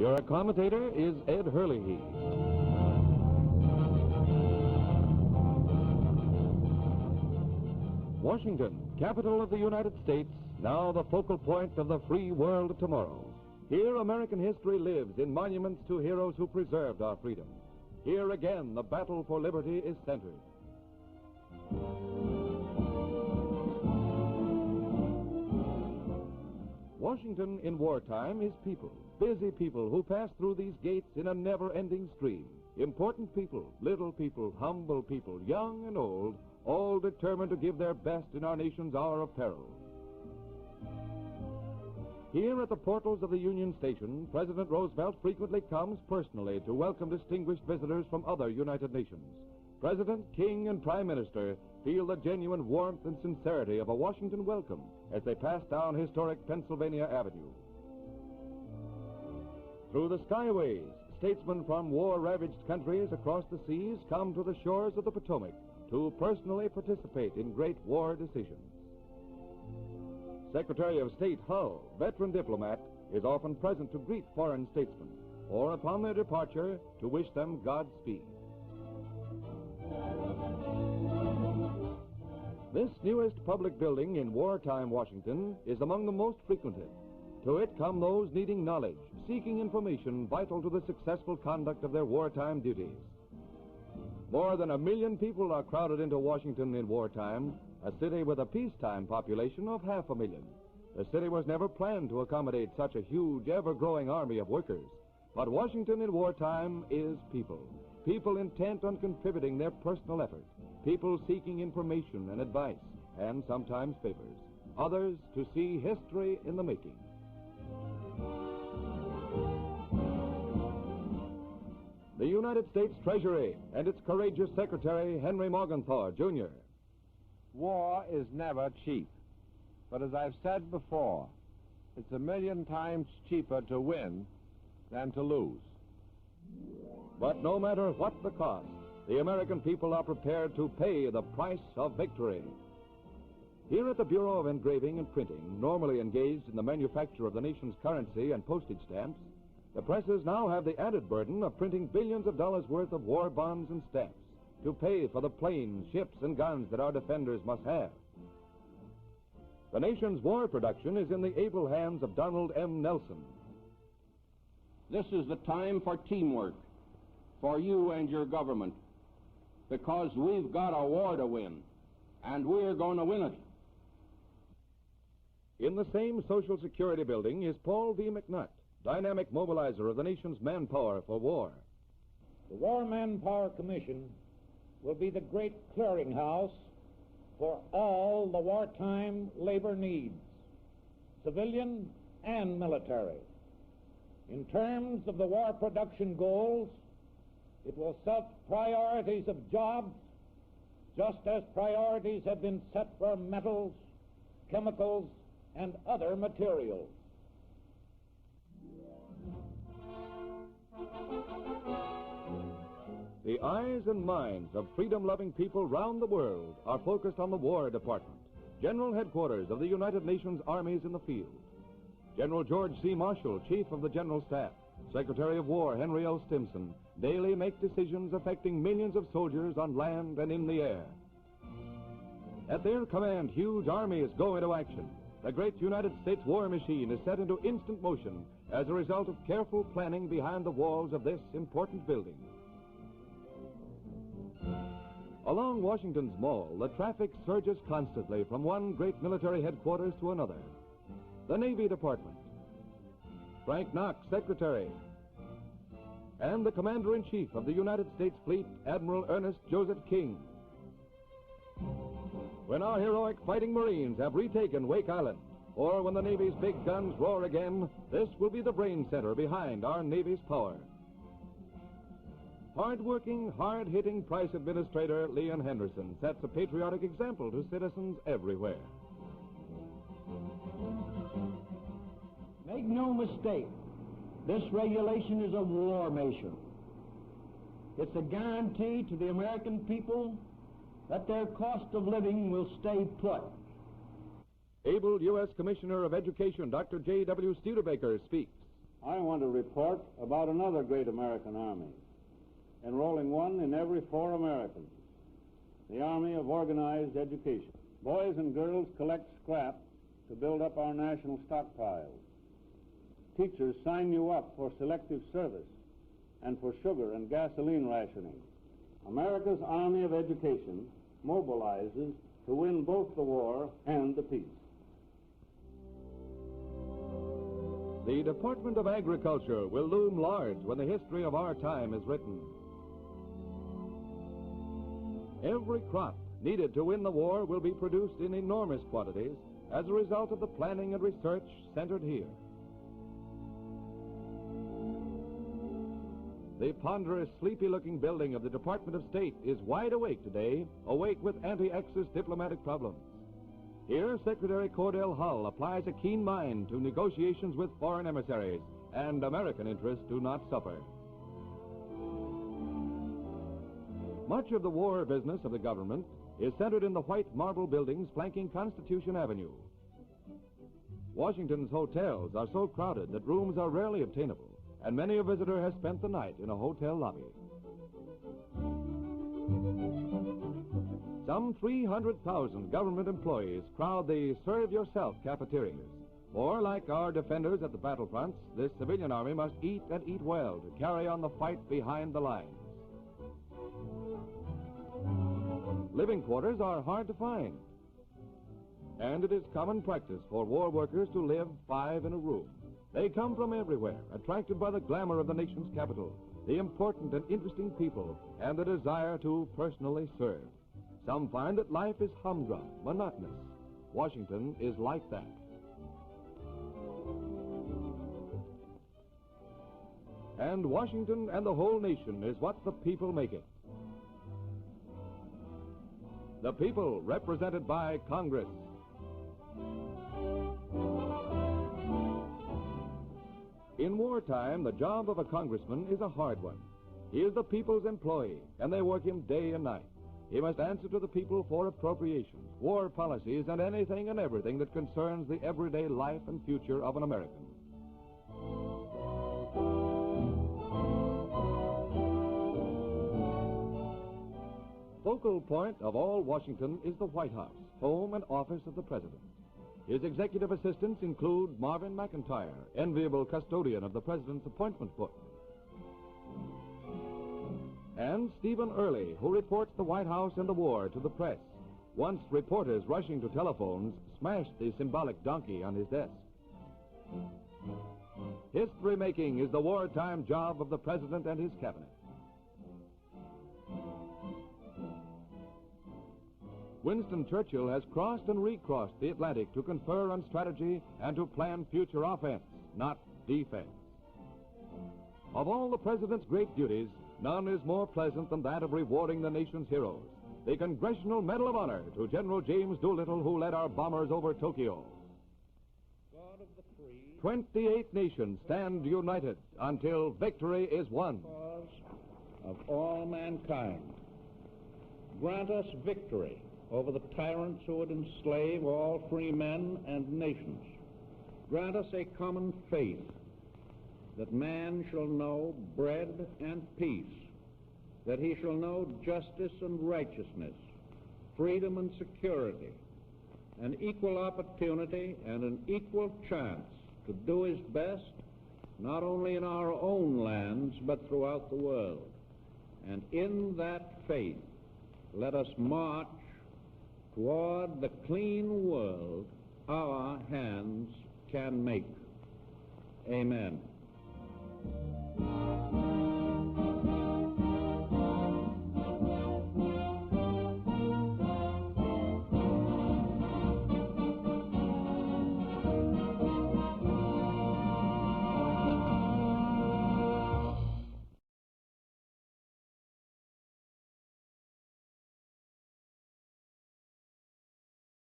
Your commentator is Ed Herlihy. Washington, capital of the United States, now the focal point of the free world of tomorrow. Here American history lives in monuments to heroes who preserved our freedom. Here again the battle for liberty is centered. Washington in wartime is people, busy people who pass through these gates in a never-ending stream. Important people, little people, humble people, young and old, all determined to give their best in our nation's hour of peril. Here at the portals of the Union Station, President Roosevelt frequently comes personally to welcome distinguished visitors from other United Nations. President, King, and Prime Minister feel the genuine warmth and sincerity of a Washington welcome as they pass down historic Pennsylvania Avenue. Through the skyways, statesmen from war-ravaged countries across the seas come to the shores of the Potomac to personally participate in great war decisions. Secretary of State Hull, veteran diplomat, is often present to greet foreign statesmen, or upon their departure, to wish them Godspeed. This newest public building in wartime Washington is among the most frequented. To it come those needing knowledge, seeking information vital to the successful conduct of their wartime duties. More than 1 million people are crowded into Washington in wartime, a city with a peacetime population of 500,000. The city was never planned to accommodate such a huge, ever-growing army of workers. But Washington in wartime is people. People intent on contributing their personal effort. People seeking information and advice, and sometimes favors. Others to see history in the making. The United States Treasury and its courageous Secretary Henry Morganthau, Jr. War is never cheap. But as I've said before, it's 1,000,000 times cheaper to win than to lose. But no matter what the cost, the American people are prepared to pay the price of victory. Here at the Bureau of Engraving and Printing, normally engaged in the manufacture of the nation's currency and postage stamps, the presses now have the added burden of printing billions of dollars worth of war bonds and stamps to pay for the planes, ships, and guns that our defenders must have. The nation's war production is in the able hands of Donald M. Nelson. This is the time for teamwork, for you and your government, because we've got a war to win, and we're going to win it. In the same Social Security building is Paul V. McNutt, dynamic mobilizer of the nation's manpower for war. The War Manpower Commission will be the great clearinghouse for all the wartime labor needs, civilian and military. In terms of the war production goals, it will set priorities of jobs, just as priorities have been set for metals, chemicals, and other materials. The eyes and minds of freedom-loving people round the world are focused on the War Department, General Headquarters of the United Nations Armies in the field. General George C. Marshall, Chief of the General Staff, Secretary of War Henry L. Stimson, daily make decisions affecting millions of soldiers on land and in the air. At their command, huge armies go into action. The great United States war machine is set into instant motion as a result of careful planning behind the walls of this important building. Along Washington's Mall, the traffic surges constantly from one great military headquarters to another. The Navy Department, Frank Knox, Secretary, and the Commander-in-Chief of the United States Fleet, Admiral Ernest Joseph King. When our heroic fighting Marines have retaken Wake Island, or when the Navy's big guns roar again, this will be the brain center behind our Navy's power. Hard-working, hard-hitting Price Administrator Leon Henderson sets a patriotic example to citizens everywhere. Make no mistake, this regulation is a war measure. It's a guarantee to the American people that their cost of living will stay put. Able U.S. Commissioner of Education Dr. J.W. Studebaker speaks. I want to report about another great American army, enrolling one in every 4 Americans, the Army of Organized Education. Boys and girls collect scrap to build up our national stockpiles. Teachers sign you up for selective service and for sugar and gasoline rationing. America's Army of Education mobilizes to win both the war and the peace. The Department of Agriculture will loom large when the history of our time is written. Every crop needed to win the war will be produced in enormous quantities as a result of the planning and research centered here. The ponderous, sleepy-looking building of the Department of State is wide awake today, awake with anti-Axis diplomatic problems. Here, Secretary Cordell Hull applies a keen mind to negotiations with foreign emissaries, and American interests do not suffer. Much of the war business of the government is centered in the white marble buildings flanking Constitution Avenue. Washington's hotels are so crowded that rooms are rarely obtainable, and many a visitor has spent the night in a hotel lobby. Some 300,000 government employees crowd the serve-yourself cafeterias. For, like our defenders at the battlefronts, this civilian army must eat and eat well to carry on the fight behind the lines. Living quarters are hard to find, and it is common practice for war workers to live 5 in a room. They come from everywhere, attracted by the glamour of the nation's capital, the important and interesting people, and the desire to personally serve. Some find that life is humdrum, monotonous. Washington is like that. And Washington and the whole nation is what the people make it. The people represented by Congress. In wartime, the job of a congressman is a hard one. He is the people's employee, and they work him day and night. He must answer to the people for appropriations, war policies, and anything and everything that concerns the everyday life and future of an American. Focal point of all Washington is the White House, home and office of the President. His executive assistants include Marvin McIntyre, enviable custodian of the President's appointment book, and Stephen Early, who reports the White House and the war to the press. Once reporters rushing to telephones smashed the symbolic donkey on his desk. History-making is the wartime job of the President and his cabinet. Winston Churchill has crossed and recrossed the Atlantic to confer on strategy and to plan future offense, not defense. Of all the President's great duties, none is more pleasant than that of rewarding the nation's heroes. The Congressional Medal of Honor to General James Doolittle, who led our bombers over Tokyo. God of the free, 28 nations stand united until victory is won. Cause of all mankind, grant us victory over the tyrants who would enslave all free men and nations. Grant us a common faith that man shall know bread and peace, that he shall know justice and righteousness, freedom and security, an equal opportunity and an equal chance to do his best, not only in our own lands, but throughout the world. And in that faith, let us march toward the clean world our hands can make. Amen.